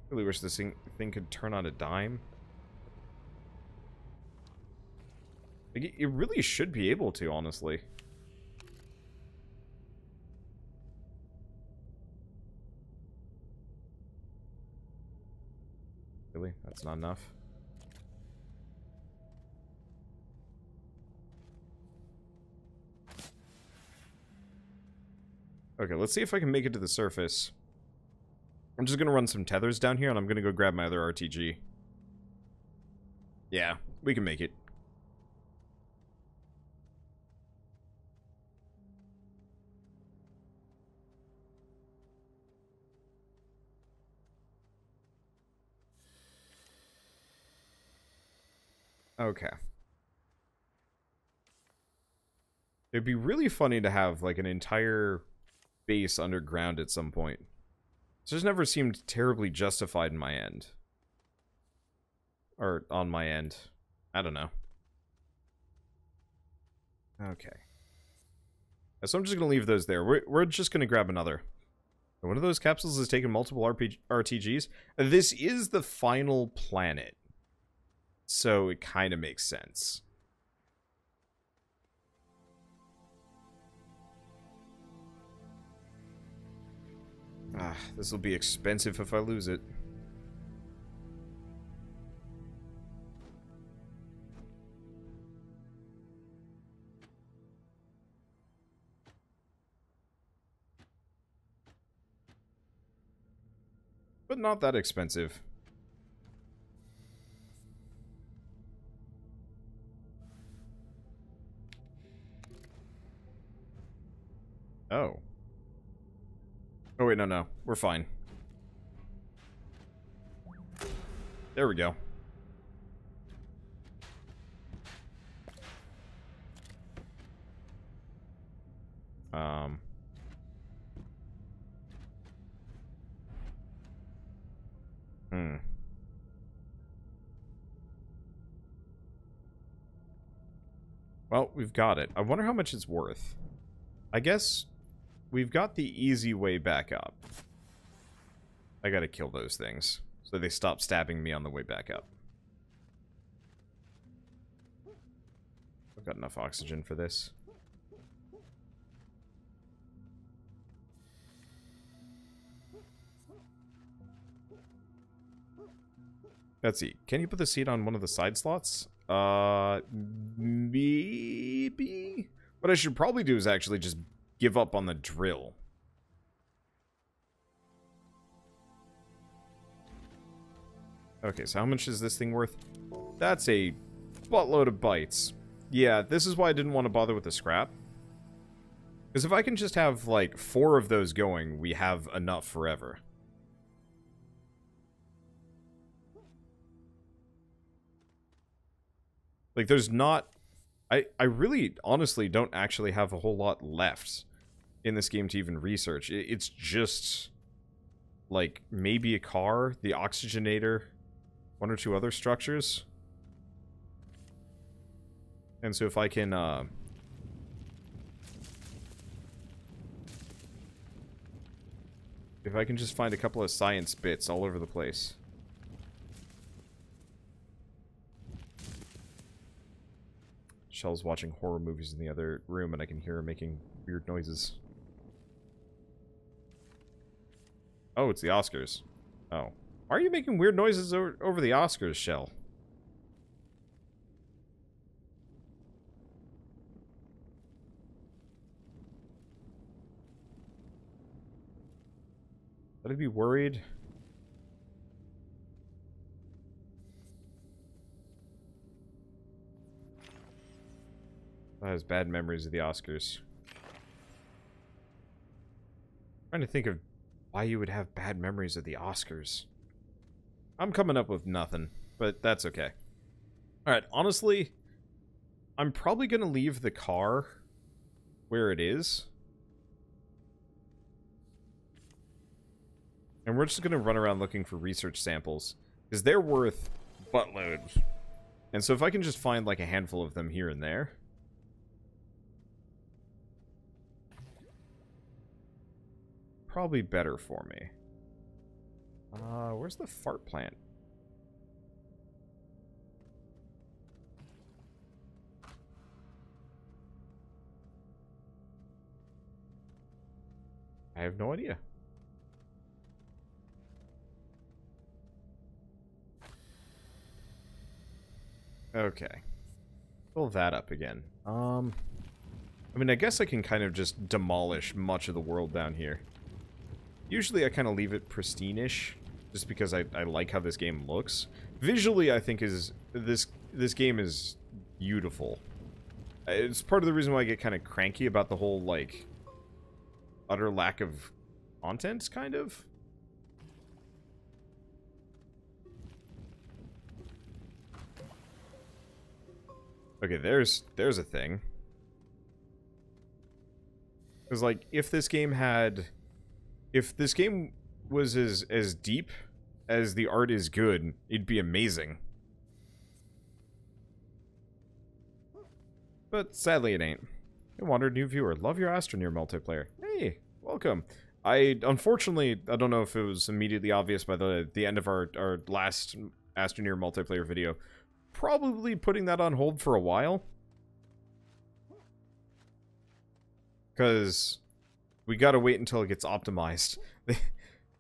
Really wish this thing could turn on a dime. Like, it really should be able to, honestly. Really? That's not enough? Okay, let's see if I can make it to the surface. I'm just gonna run some tethers down here, and I'm gonna go grab my other RTG. Yeah, we can make it. Okay. It'd be really funny to have, like, an entire base underground at some point. It's just never seemed terribly justified in my end. Or on my end. I don't know. Okay. So I'm just going to leave those there. We're just going to grab another. One of those capsules has taken multiple RTGs. This is the final planet. So it kind of makes sense. This will be expensive if I lose it. But not that expensive. Oh. Oh, wait, no. We're fine. There we go. Well, we've got it. I wonder how much it's worth. I guess we've got the easy way back up. I gotta kill those things, so they stop stabbing me on the way back up. I've got enough oxygen for this. Let's see. Can you put the seat on one of the side slots? Maybe? What I should probably do is actually just give up on the drill. Okay, so how much is this thing worth? That's a buttload of bytes. Yeah, this is why I didn't want to bother with the scrap. Because if I can just have, like, 4 of those going, we have enough forever. Like, there's not... I really, honestly, don't actually have a whole lot left in this game to even research. It's just, like, maybe a car, the oxygenator, 1 or 2 other structures. And so if I can, if I can just find a couple of science bits all over the place. Shell's watching horror movies in the other room, and I can hear her making weird noises. Oh, it's the Oscars. Oh. Why are you making weird noises over the Oscars, Shell? Would I be worried? I have bad memories of the Oscars. I'm trying to think of why you would have bad memories of the Oscars. I'm coming up with nothing, but that's okay. Alright, honestly, I'm probably going to leave the car where it is. And we're just going to run around looking for research samples, because they're worth buttloads. And so if I can just find like a handful of them here and there... probably better for me. Where's the fart plant? I have no idea. Okay. Fill that up again. I mean, I guess I can kind of just demolish much of the world down here. Usually I kind of leave it pristine-ish, just because I like how this game looks. Visually, I think this game is beautiful. It's part of the reason why I get kind of cranky about the whole, like, utter lack of content, kind of. Okay, there's a thing. Because, like, if this game was as deep as the art is good, it'd be amazing. But sadly it ain't. Hey, Wandered new viewer. Love your Astroneer multiplayer. Hey, welcome. Unfortunately, I don't know if it was immediately obvious by the end of our last Astroneer multiplayer video. Probably putting that on hold for a while. Because we gotta wait until it gets optimized.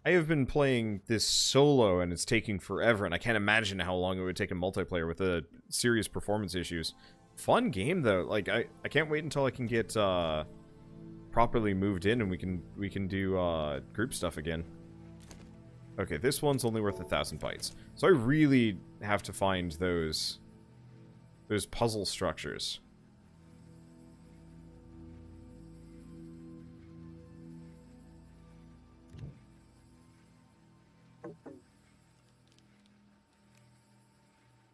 I have been playing this solo and it's taking forever, and I can't imagine how long it would take in multiplayer with the serious performance issues. Fun game though. Like I can't wait until I can get properly moved in and we can do group stuff again. Okay, this one's only worth 1,000 bytes. So I really have to find those puzzle structures.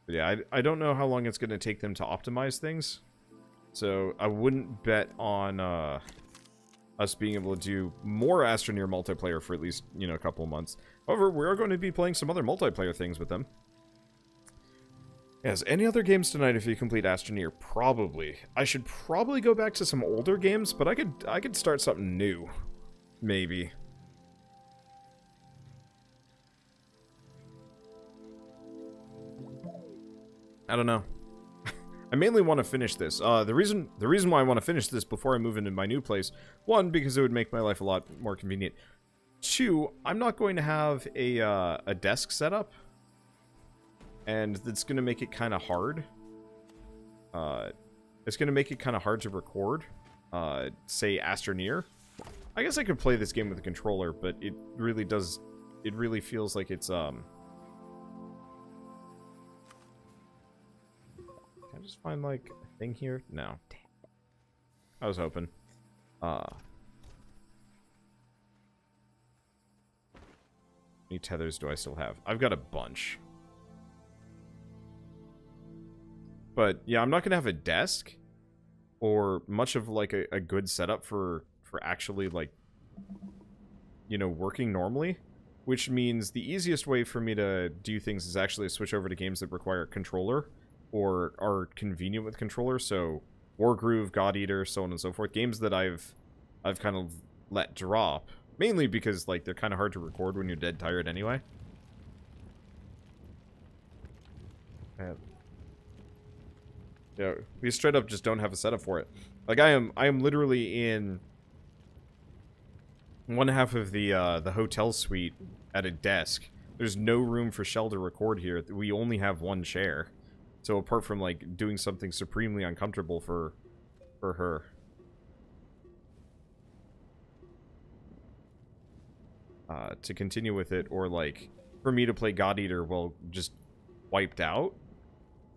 But yeah, I don't know how long it's going to take them to optimize things. So I wouldn't bet on us being able to do more Astroneer multiplayer for at least, you know, a couple of months. However, we are going to be playing some other multiplayer things with them. Yes, any other games tonight if you complete Astroneer? Probably. I should probably go back to some older games, but I could start something new. Maybe. I don't know. I mainly want to finish this. The reason why I want to finish this before I move into my new place, one, because it would make my life a lot more convenient. Two, I'm not going to have a desk set up, and that's going to make it kind of hard. It's going to make it kind of hard to record, say, Astroneer. I guess I could play this game with a controller, but it really feels like it's, Can I just find, like, a thing here? No. Damn. I was hoping. How many tethers do I still have? I've got a bunch. But, yeah, I'm not going to have a desk or much of, like, a good setup for actually, like, you know, working normally. Which means the easiest way for me to do things is actually switch over to games that require a controller or are convenient with controllers. So, Wargroove, God Eater, so on and so forth. Games that I've kind of let drop. Mainly because, like, they're kind of hard to record when you're dead tired anyway. Yeah, we straight up just don't have a setup for it. Like, I am literally in one half of the hotel suite at a desk. There's no room for Shell to record here. We only have one chair. So apart from, like, doing something supremely uncomfortable for her. To continue with it, or, like, for me to play God Eater while just wiped out,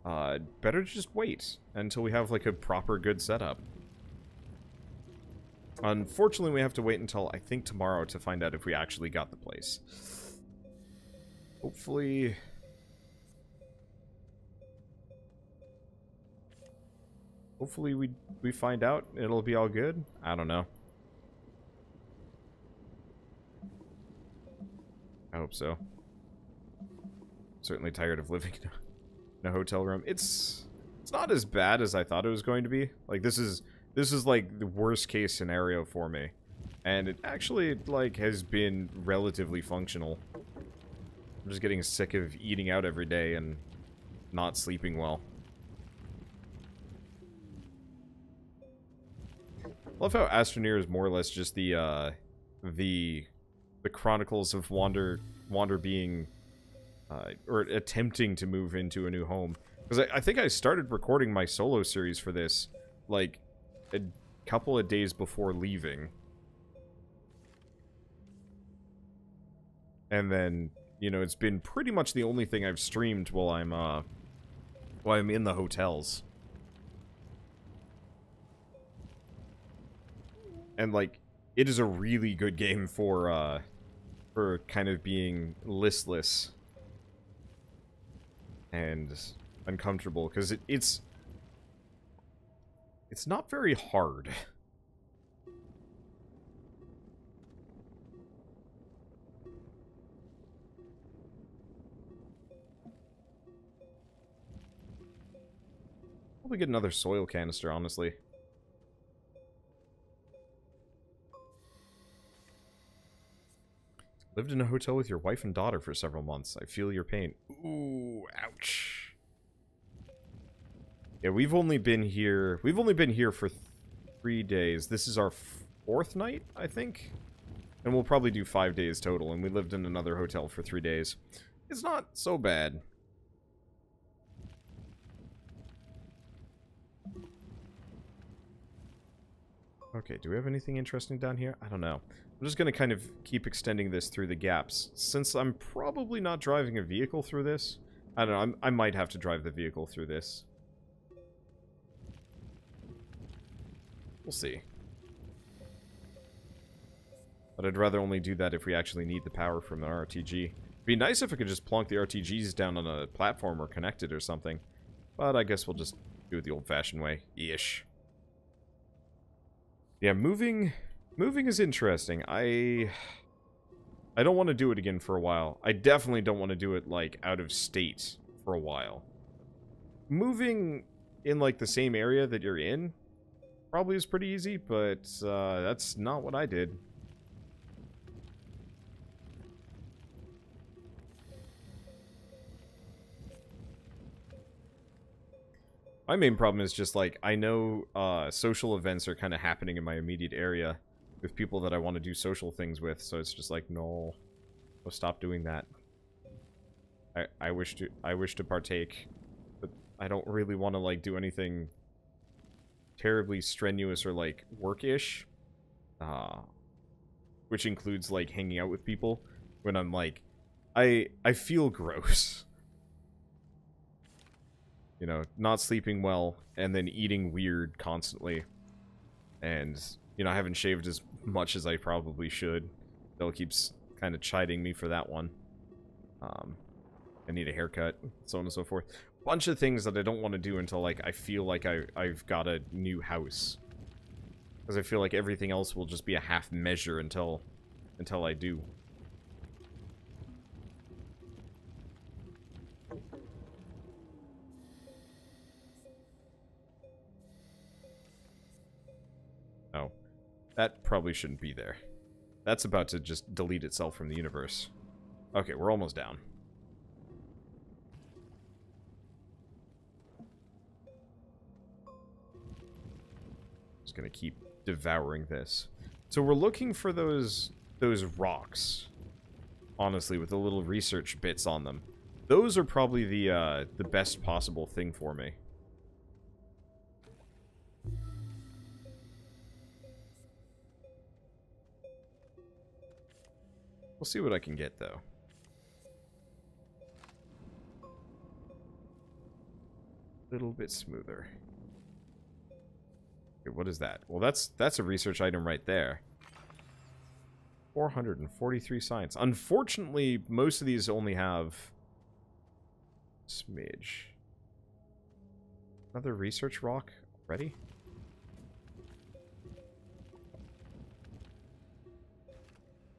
better to just wait until we have, like, a proper good setup. Unfortunately, we have to wait until, I think, tomorrow to find out if we actually got the place. Hopefully... Hopefully we find out it'll be all good. I don't know. I hope so. Certainly tired of living in a hotel room. It's not as bad as I thought it was going to be. Like, this is like the worst case scenario for me. And it actually, like, has been relatively functional. I'm just getting sick of eating out every day and not sleeping well. I love how Astroneer is more or less just the chronicles of Wander being or attempting to move into a new home. Because I think I started recording my solo series for this like a couple of days before leaving. And then, you know, it's been pretty much the only thing I've streamed while I'm in the hotels. And like, it is a really good game for kind of being listless and uncomfortable, because it's not very hard. Probably get another soil canister, honestly. Lived in a hotel with your wife and daughter for several months. I feel your pain. Ooh, ouch. Yeah, we've only been here for 3 days. This is our 4th night, I think. And we'll probably do 5 days total, and we lived in another hotel for 3 days. It's not so bad. Okay, do we have anything interesting down here? I don't know. I'm just going to kind of keep extending this through the gaps. Since I'm probably not driving a vehicle through this, I don't know, I might have to drive the vehicle through this. We'll see. But I'd rather only do that if we actually need the power from an RTG. It'd be nice if I could just plonk the RTGs down on a platform or connect it or something. But I guess we'll just do it the old-fashioned way. Ish. Yeah, moving is interesting. I don't want to do it again for a while. I definitely don't want to do it, like, out of state for a while. Moving in, like, the same area that you're in probably is pretty easy, but that's not what I did. My main problem is just, like, I know social events are kind of happening in my immediate area with people that I want to do social things with, so it's just like, no, stop doing that. I wish to partake, but I don't really want to, like, do anything terribly strenuous or, like, work-ish, which includes, like, hanging out with people when I'm, like, I feel gross. You know, not sleeping well, and then eating weird constantly. And, you know, I haven't shaved as much as I probably should. Bill keeps kind of chiding me for that one. I need a haircut, so on and so forth. Bunch of things that I don't want to do until, like, I feel like I've got a new house. Because I feel like everything else will just be a half measure until I do. Oh, that probably shouldn't be there. That's about to just delete itself from the universe. Okay, we're almost down. Just gonna keep devouring this. So we're looking for those rocks, honestly, with the little research bits on them. Those are probably the best possible thing for me. We'll see what I can get, though. A little bit smoother. Okay, what is that? Well, that's a research item right there. 443 science. Unfortunately, most of these only have smidge. Another research rock already?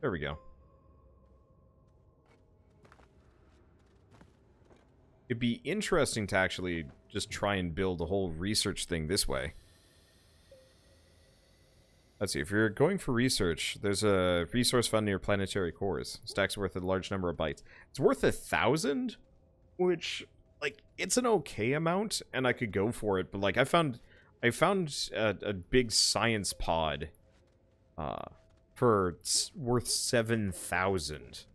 There we go. It'd be interesting to actually just try and build a whole research thing this way. Let's see, if you're going for research, there's a resource found near planetary cores. Stack's worth a large number of bytes. It's worth 1,000, which, like, it's an okay amount, and I could go for it, but, like, I found a big science pod for worth 7,000.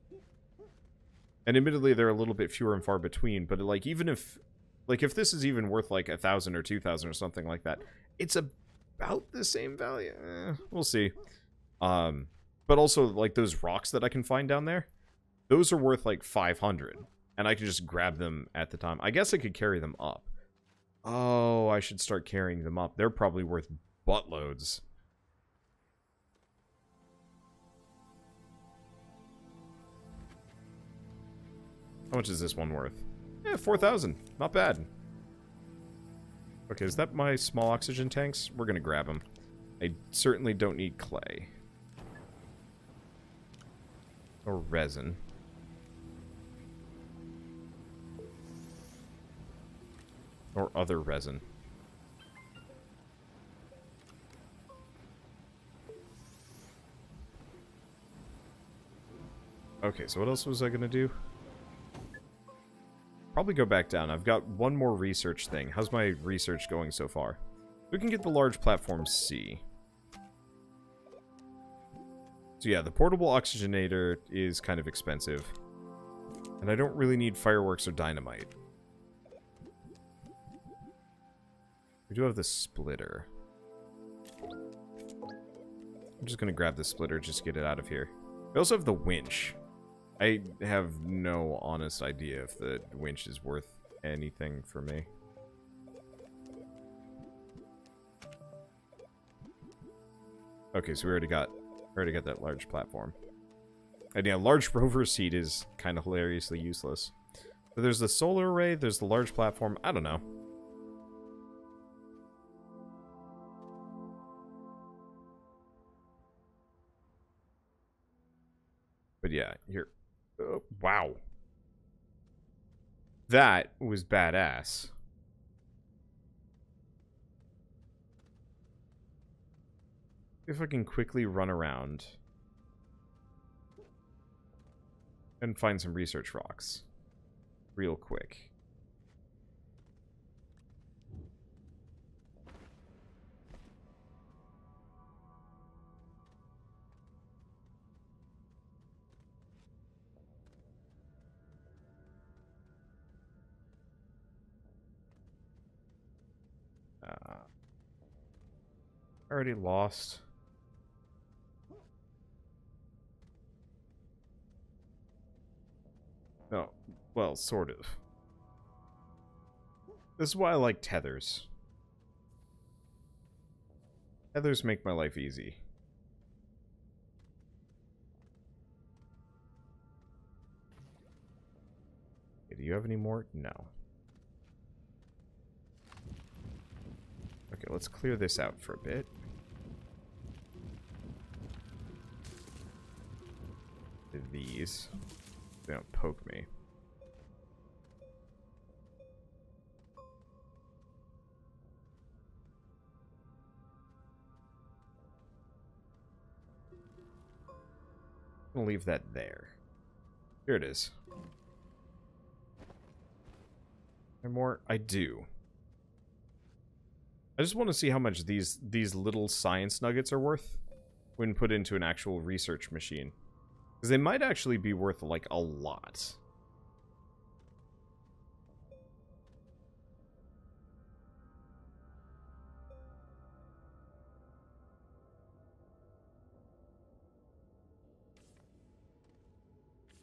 And admittedly, they're a little bit fewer and far between, but, like, even if, like, if this is even worth, like, 1,000 or 2,000 or something like that, it's about the same value. We'll see. But also, like, those rocks that I can find down there, those are worth, like, 500. And I can just grab them at the time. I guess I could carry them up. Oh, I should start carrying them up. They're probably worth buttloads. How much is this one worth? Yeah, 4,000. Not bad. Okay, is that my small oxygen tanks? We're gonna grab them. I certainly don't need clay. Or resin. Or other resin. Okay, so what else was I gonna do? Probably go back down. I've got one more research thing. How's my research going so far? We can get the large platform C. So yeah, the portable oxygenator is kind of expensive. And I don't really need fireworks or dynamite. We do have the splitter. I'm just gonna grab the splitter, just get it out of here. We also have the winch. I have no honest idea if the winch is worth anything for me. Okay, so we already got that large platform. And yeah, large rover seat is kind of hilariously useless. So there's the solar array, there's the large platform, I don't know. But yeah, here. Oh, wow. That was badass. If I can quickly run around and find some research rocks real quick. Already lost. No, well, sort of. This is why I like tethers. Tethers make my life easy. Okay, do you have any more? No. Okay, let's clear this out for a bit. These. They don't poke me. I'm gonna leave that there. Here it is. And more? I do. I just want to see how much these little science nuggets are worth when put into an actual research machine. Because they might actually be worth, like, a lot.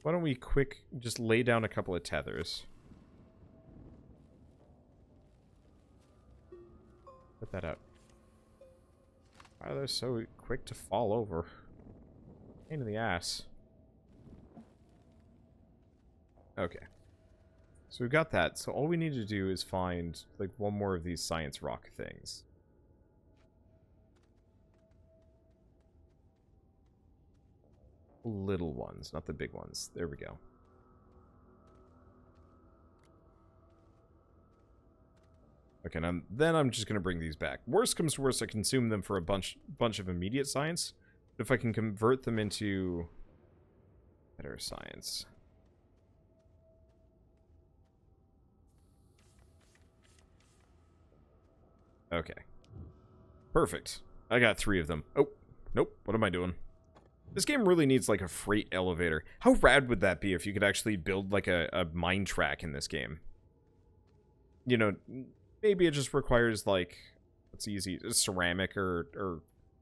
Why don't we just lay down a couple of tethers. Put that out. Why are they so quick to fall over? Pain in the ass. Okay. So we've got that. So all we need to do is find, like, one more of these science rock things. Little ones, not the big ones. There we go. Okay, then I'm just going to bring these back. Worst comes to worst, I consume them for a bunch of immediate science. If I can convert them into better science. Okay. Perfect. I got 3 of them. Oh, nope. What am I doing? This game really needs, like, a freight elevator. How rad would that be if you could actually build, like, a mine track in this game? You know, maybe it just requires, like, what's easy? Ceramic or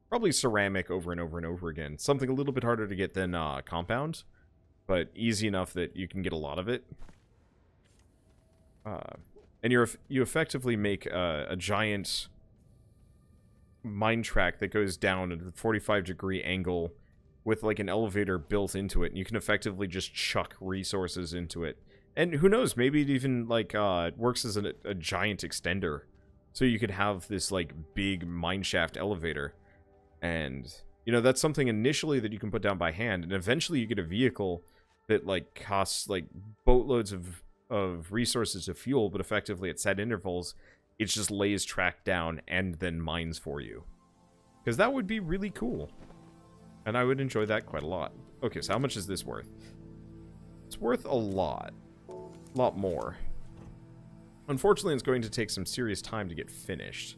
probably ceramic over and over and over again. Something a little bit harder to get than compound, but easy enough that you can get a lot of it. And you effectively make a giant mine track that goes down at a 45-degree angle with like an elevator built into it, and you can effectively just chuck resources into it. And who knows, maybe it even like works as a giant extender, so you could have this like big mineshaft elevator. And you know, that's something initially that you can put down by hand, and eventually you get a vehicle that like costs like boatloads of resources to fuel, but effectively at set intervals it just lays track down and then mines for you. Because that would be really cool. And I would enjoy that quite a lot. Okay, so how much is this worth? It's worth a lot. A lot more. Unfortunately, it's going to take some serious time to get finished.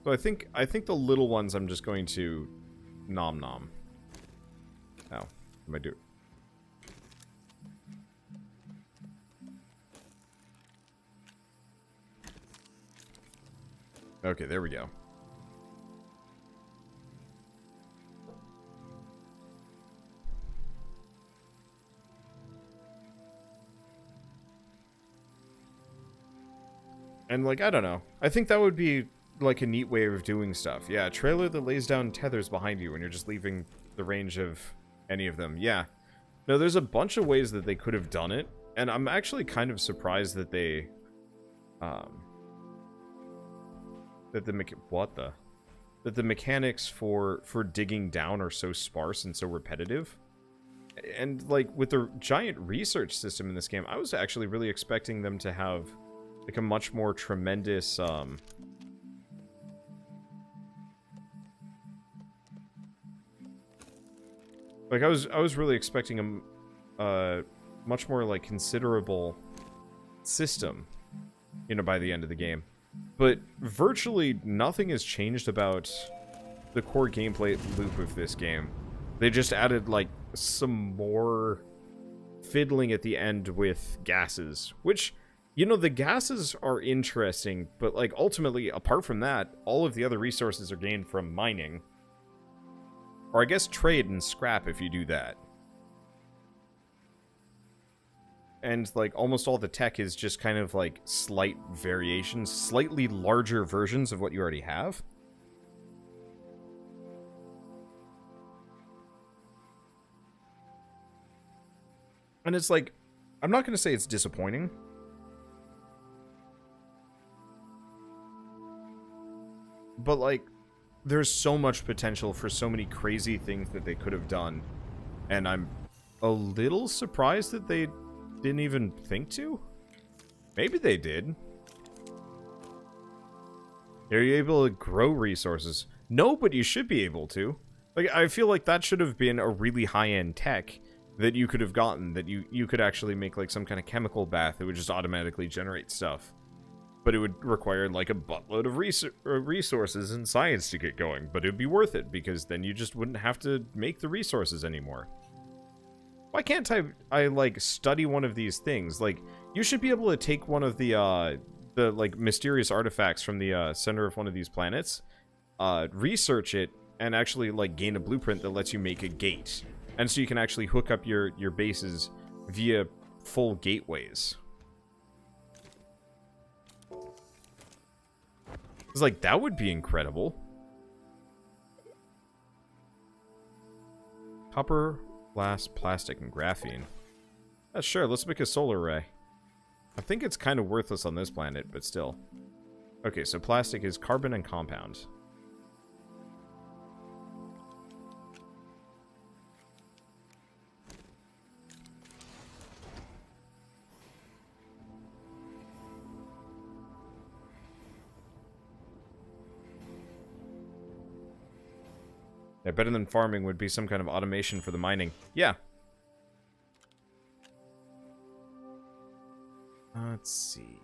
So I think the little ones I'm just going to nom nom. Now, what am I doing? Okay, there we go. And, like, I don't know. I think that would be, like, a neat way of doing stuff. Yeah, a trailer that lays down tethers behind you when you're just leaving the range of any of them. Yeah. No, there's a bunch of ways that they could have done it. And I'm actually kind of surprised that they... that the mechanics for digging down are so sparse and so repetitive. And, like, with the giant research system in this game, I was actually really expecting them to have, like, a much more tremendous, like, I was really expecting a much more, like, considerable system, you know, by the end of the game. But virtually nothing has changed about the core gameplay loop of this game. They just added, like, some more fiddling at the end with gases, which, you know, the gases are interesting, but, like, ultimately, apart from that, all of the other resources are gained from mining. Or, I guess, trade and scrap if you do that. And, like, almost all the tech is just kind of, like, slight variations, slightly larger versions of what you already have. And it's, like, I'm not going to say it's disappointing. But, like, there's so much potential for so many crazy things that they could have done. And I'm a little surprised that they didn't even think to? Maybe they did. Are you able to grow resources? No, but you should be able to. Like, I feel like that should have been a really high-end tech that you could have gotten, that you could actually make, like, some kind of chemical bath that would just automatically generate stuff. But it would require, like, a buttload of resources and science to get going. But it would be worth it, because then you just wouldn't have to make the resources anymore. Why can't I like, study one of these things? Like, you should be able to take one of the like, mysterious artifacts from the, center of one of these planets, research it, and actually, like, gain a blueprint that lets you make a gate. And so you can actually hook up your bases via full gateways. It's like, that would be incredible. Copper, glass, plastic, and graphene. Sure, let's make a solar array. I think it's kind of worthless on this planet, but still. Okay, so plastic is carbon and compound. better than farming would be some kind of automation for the mining. Yeah. Let's see.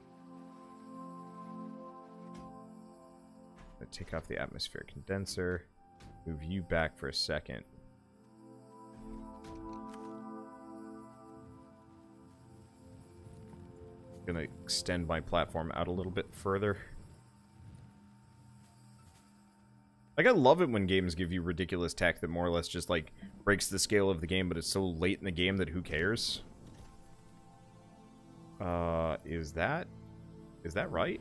Take off the atmospheric condenser. Move you back for a second. Gonna extend my platform out a little bit further. Like, I love it when games give you ridiculous tech that more or less just, like, breaks the scale of the game, but it's so late in the game that who cares? Is that right?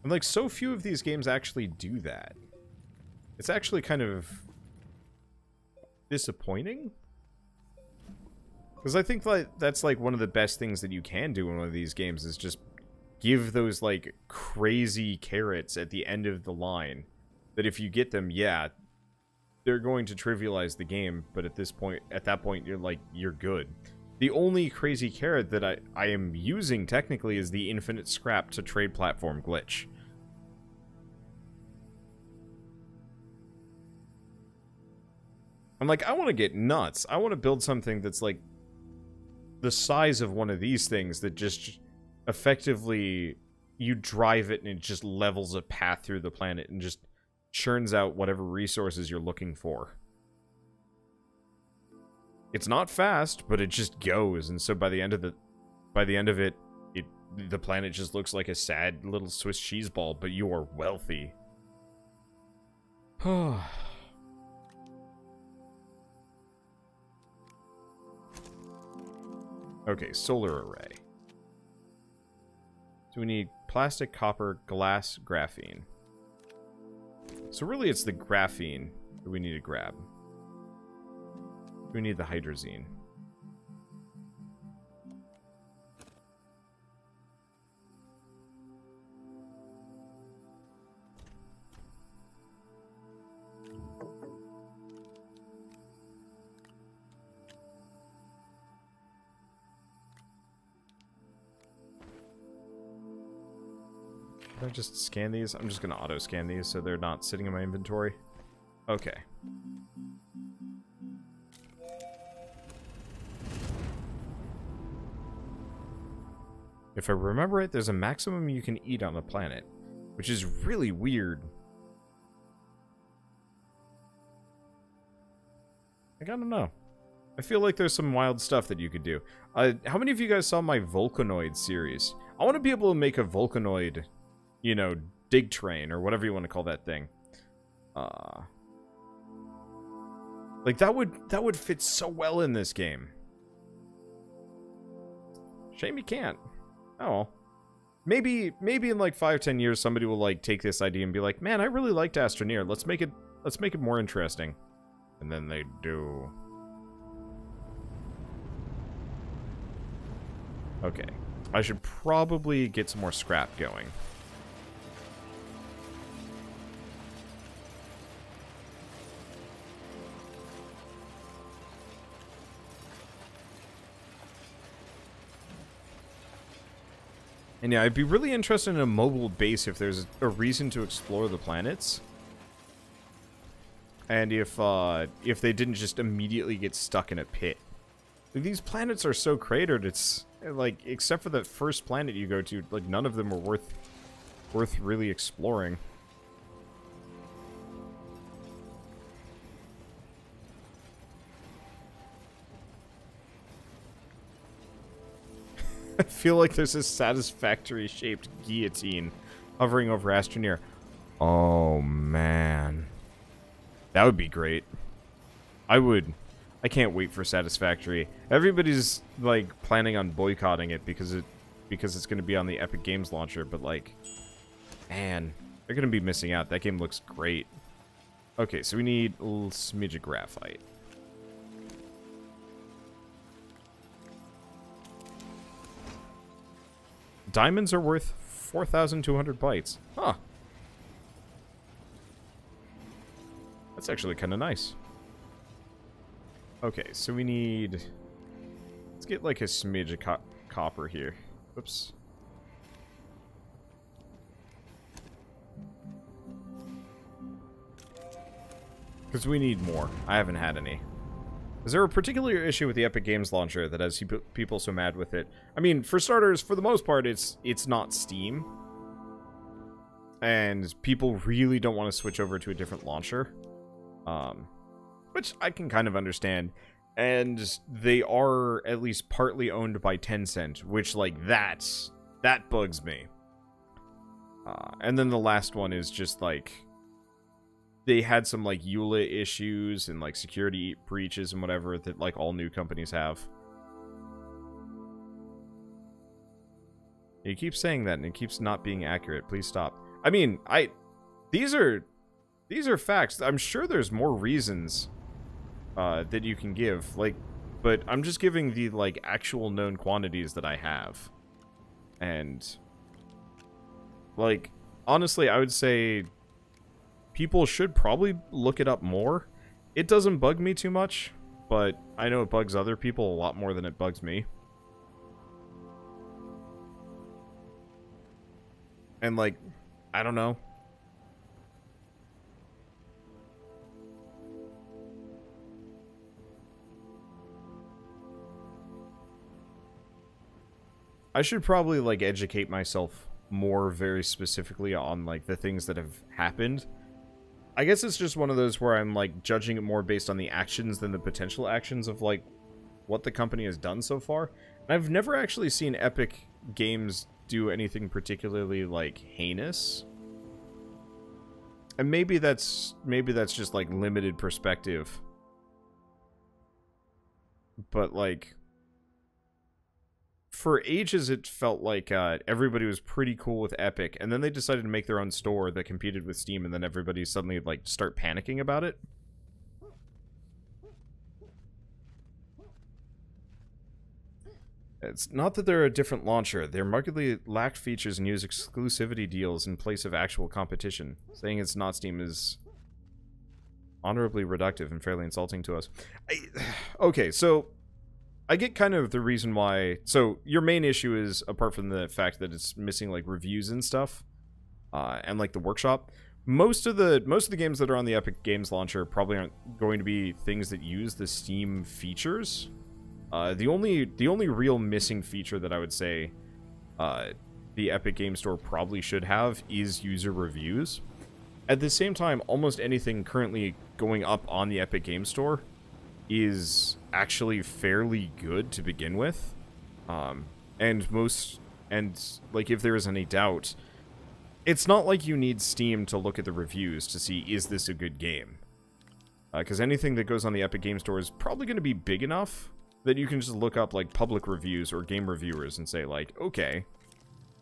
And, like, so few of these games actually do that. It's actually kind of disappointing. Because I think like that's like one of the best things that you can do in one of these games is just give those like crazy carrots at the end of the line. That if you get them, yeah, they're going to trivialize the game, but at that point, you're good. The only crazy carrot that I am using technically is the infinite scrap to trade platform glitch. I'm like, I want to get nuts. I want to build something that's like the size of one of these things that just effectively you drive it and it just levels a path through the planet and just churns out whatever resources you're looking for. It's not fast, but it just goes, and so by the end of it, the planet just looks like a sad little Swiss cheese ball, but you are wealthy. Okay, solar array. So we need plastic, copper, glass, graphene. So really it's the graphene that we need to grab. We need the hydrazine. Can I just scan these? I'm just going to auto-scan these so they're not sitting in my inventory. Okay. If I remember it, there's a maximum you can eat on the planet, which is really weird. Like, I don't know. I feel like there's some wild stuff that you could do. How many of you guys saw my Vulcanoid series? I want to be able to make a Vulcanoid, you know, dig train, or whatever you want to call that thing. Like, that would fit so well in this game. Shame you can't. Oh, maybe in like 5-10 years somebody will like take this idea and be like, man, I really liked Astroneer. Let's make it more interesting. And then they do. Okay, I should probably get some more scrap going. And yeah, I'd be really interested in a mobile base if there's a reason to explore the planets. And if they didn't just immediately get stuck in a pit. These planets are so cratered, it's like, except for that first planet you go to, like, none of them are worth really exploring. I feel like there's a satisfactory shaped guillotine hovering over Astroneer. Oh, man. That would be great. I can't wait for Satisfactory. Everybody's, like, planning on boycotting it because it's going to be on the Epic Games launcher, but, like, man, they're going to be missing out. That game looks great. Okay, so we need a little smidge of graphite. Diamonds are worth 4,200 bytes. Huh. That's actually kind of nice. Okay, so we need get like a smidge of copper here. Oops. Because we need more. I haven't had any. Is there a particular issue with the Epic Games Launcher that has people so mad with it? I mean, for starters, for the most part, it's not Steam. And people really don't want to switch over to a different launcher. Which I can kind of understand. And they are at least partly owned by Tencent, which, like, that bugs me. And then the last one is just, like, they had some, like, EULA issues and, like, security breaches and whatever that, like, all new companies have. You keep saying that and it keeps not being accurate. Please stop. I mean, these are facts. I'm sure there's more reasons that you can give, like, but I'm just giving the, like, actual known quantities that I have. And, like, honestly, I would say people should probably look it up more. It doesn't bug me too much, but I know it bugs other people a lot more than it bugs me. And, like, I don't know. I should probably, like, educate myself more very specifically on, like, the things that have happened. I guess it's just one of those where I'm, like, judging it more based on the actions than the potential actions of, like, what the company has done so far. And I've never actually seen Epic Games do anything particularly, like, heinous. And maybe that's just, like, limited perspective. But, like, for ages it felt like everybody was pretty cool with Epic, and then they decided to make their own store that competed with Steam, and then everybody suddenly, like, start panicking about it. It's not that they're a different launcher. They're markedly lacked features and use exclusivity deals in place of actual competition. Saying it's not Steam is honorably reductive and fairly insulting to us. Okay, so I get kind of the reason why. So your main issue is, apart from the fact that it's missing, like, reviews and stuff, and, like, the workshop. Most of the games that are on the Epic Games Launcher probably aren't going to be things that use the Steam features. The only real missing feature that I would say the Epic Game Store probably should have is user reviews. At the same time, almost anything currently going up on the Epic Game Store is actually fairly good to begin with. And like, if there is any doubt, it's not like you need Steam to look at the reviews to see, is this a good game? Because anything that goes on the Epic Game Store is probably going to be big enough that you can just look up, like, public reviews or game reviewers and say, like, okay,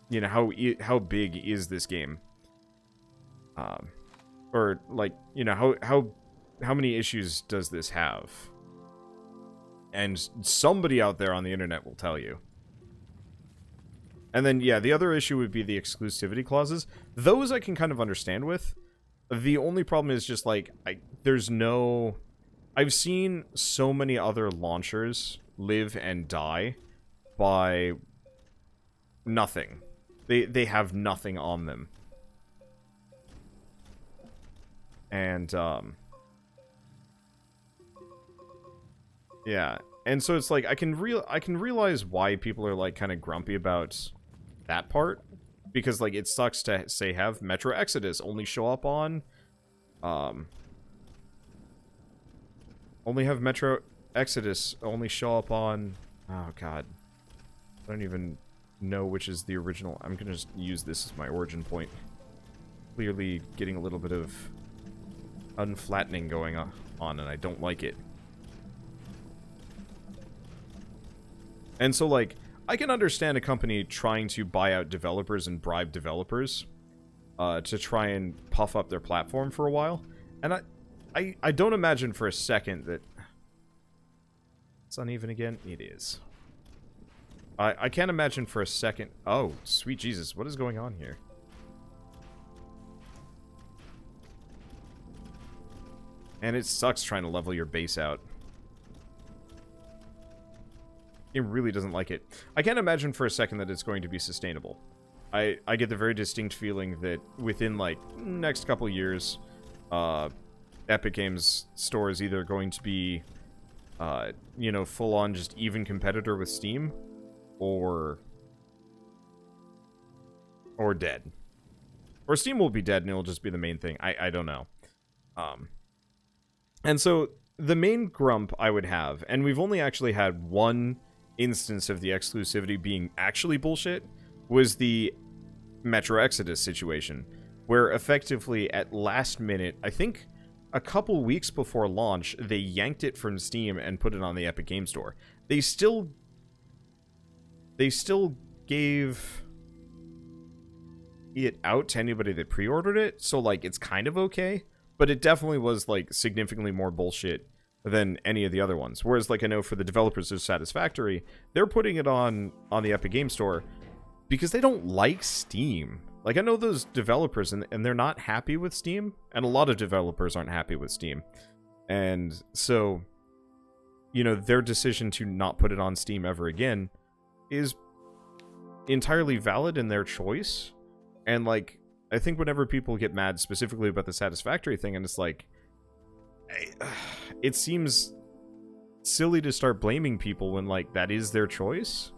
you know, how big is this game? Or, like, you know, how many issues does this have? And somebody out there on the internet will tell you. And then, yeah, the other issue would be the exclusivity clauses. Those I can kind of understand with. The only problem is just, like, there's no... I've seen so many other launchers live and die by nothing. They have nothing on them. And, yeah. And so it's like, I can realize why people are, like, kind of grumpy about that part. Because, like, it sucks to, say, have Metro Exodus only show up on, only have Metro Exodus only show up on... Oh, God. I don't even know which is the original. I'm going to just use this as my origin point. Clearly getting a little bit of unflattening going on, and I don't like it. And so, like, I can understand a company trying to buy out developers and bribe developers to try and puff up their platform for a while. And I don't imagine for a second that... It's uneven again? It is. I can't imagine for a second... Oh, sweet Jesus, what is going on here? And it sucks trying to level your base out. it really doesn't like it. I can't imagine for a second that it's going to be sustainable. I get the very distinct feeling that within, like, next couple years, Epic Games Store is either going to be, you know, full-on just even competitor with Steam, or dead. Or Steam will be dead and it'll just be the main thing. I don't know. And so, the main grump I would have, and we've only actually had one instance of the exclusivity being actually bullshit, was the Metro Exodus situation, where effectively at last minute, I think a couple weeks before launch, they yanked it from Steam and put it on the Epic Game Store. They still gave it out to anybody that pre-ordered it, so like it's kind of okay, but it definitely was like significantly more bullshit than any of the other ones. Whereas like I know for the developers of Satisfactory, they're putting it on the Epic Game Store because they don't like Steam. Like, I know those developers, and they're not happy with Steam, and a lot of developers aren't happy with Steam. And so, you know, their decision to not put it on Steam ever again is entirely valid in their choice. And, like, I think whenever people get mad specifically about the Satisfactory thing, and it's like, it seems silly to start blaming people when, like, that is their choice.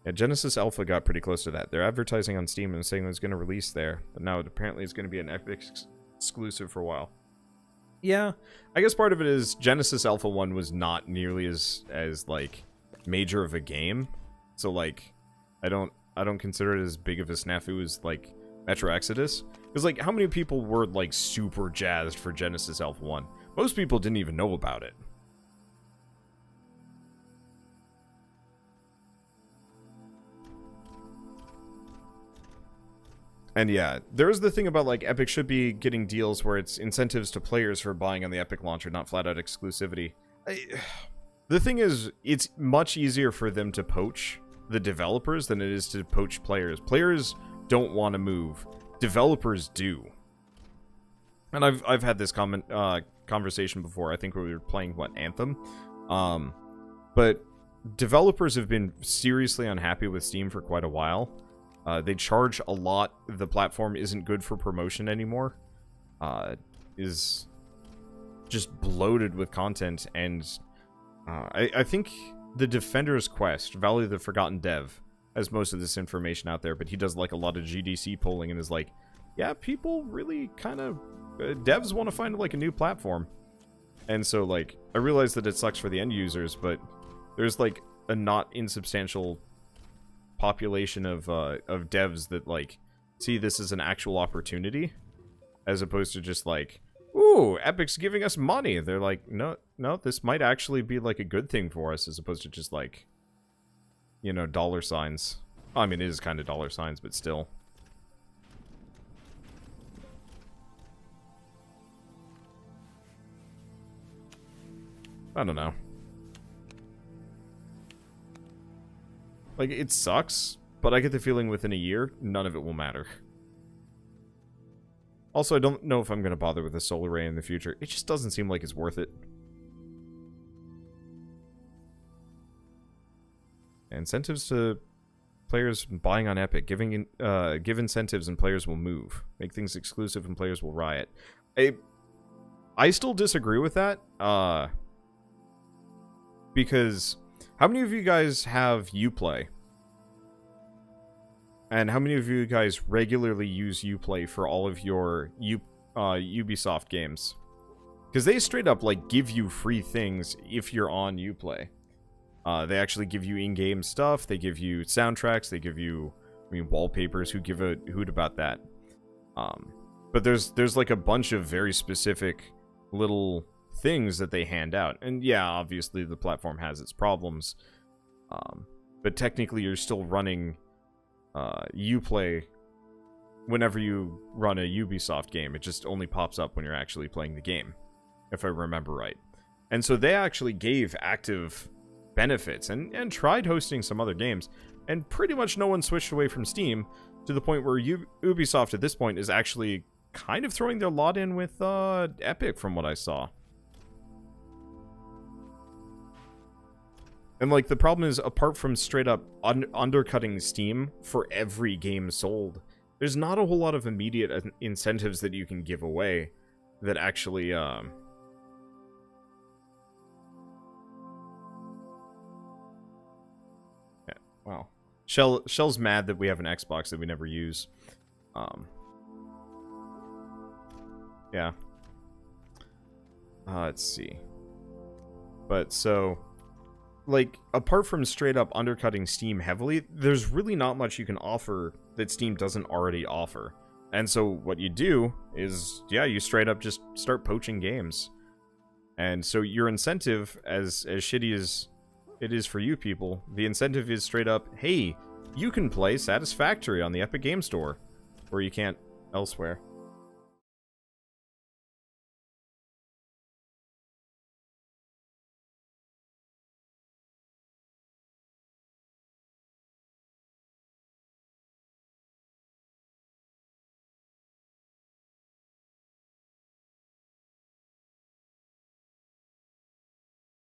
Yeah, Genesis Alpha got pretty close to that. They're advertising on Steam and saying it was going to release there, but now apparently it's going to be an Epic exclusive for a while. Yeah, I guess part of it is Genesis Alpha 1 was not nearly as like major of a game, so like I don't consider it as big of a snafu as like Metro Exodus. Because like how many people were like super jazzed for Genesis Alpha 1? Most people didn't even know about it. And yeah, there's the thing about, like, Epic should be getting deals where it's incentives to players for buying on the Epic launcher, not flat-out exclusivity. The thing is, it's much easier for them to poach the developers than it is to poach players. Players don't want to move. Developers do. And I've had this conversation before. I think we were playing, what, Anthem? But developers have been seriously unhappy with Steam for quite a while. They charge a lot. The platform isn't good for promotion anymore. Is just bloated with content, and I think the Defender's Quest, Valley of the Forgotten Dev, has most of this information out there, but he does like a lot of GDC polling and is like, yeah, people really kind of... devs want to find like a new platform. And so like, I realize that it sucks for the end users, but there's like a not insubstantial population of devs that like see this as an actual opportunity, as opposed to just like, ooh, Epic's giving us money. They're like, no, this might actually be like a good thing for us, as opposed to just like, you know, dollar signs. I mean, it is kind of dollar signs, but still. I don't know. Like, it sucks, but I get the feeling within a year, none of it will matter. Also, I don't know if I'm going to bother with a solar array in the future. It just doesn't seem like it's worth it. Incentives to players buying on Epic. Give incentives and players will move. Make things exclusive and players will riot. I still disagree with that. Because... how many of you guys have Uplay? And how many of you guys regularly use Uplay for all of your Ubisoft games? Because they straight up, like, give you free things if you're on Uplay. They actually give you in-game stuff, they give you soundtracks, they give you, I mean, wallpapers. Who give a hoot about that? But there's like a bunch of very specific little things that they hand out. And yeah, obviously the platform has its problems. But technically you're still running Uplay whenever you run a Ubisoft game. It just only pops up when you're actually playing the game, if I remember right. And so they actually gave active benefits and tried hosting some other games, and pretty much no one switched away from Steam, to the point where Ubisoft at this point is actually kind of throwing their lot in with Epic, from what I saw. And, like, the problem is, apart from straight up undercutting Steam for every game sold, there's not a whole lot of immediate incentives that you can give away that actually, yeah, wow. Shell's mad that we have an Xbox that we never use. Yeah. Let's see. But, so, like, apart from straight up undercutting Steam heavily, there's really not much you can offer that Steam doesn't already offer. And so what you do is, yeah, you straight up just start poaching games. And so your incentive, as shitty as it is for you people, the incentive is straight up, hey, you can play Satisfactory on the Epic Game Store, where you can't elsewhere.